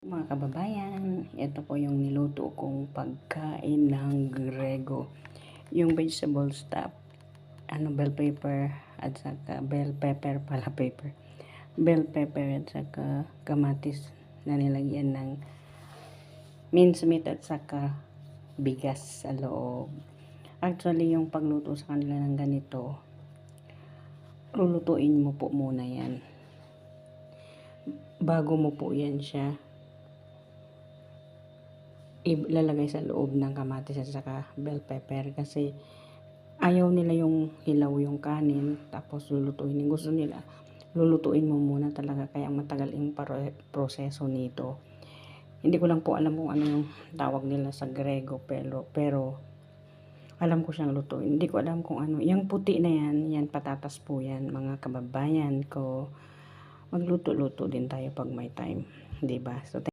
Mga kababayan, ito po yung niluto kong pagkain ng Grego. Yung vegetable stock, bell pepper at saka bell pepper pala pepper. Bell pepper at saka kamatis na nilagyan ng minced meat at saka bigas sa loob. Actually, yung pagluto sa kanila ng ganito, lulutuin mo po muna yan. Bago mo po yan siya ilalagay sa loob ng kamatis at saka bell pepper kasi ayaw nila yung hilaw yung kanin tapos lulutuin. Gusto nila lulutuin mo muna talaga, kaya matagal yung proseso nito. Hindi ko lang po alam kung ano yung tawag nila sa Grego, pero alam ko siyang lutuin. Hindi ko alam kung ano. Yung puti na yan patatas po yan, mga kababayan ko. Magluto-luto din tayo pag may time, 'di ba? So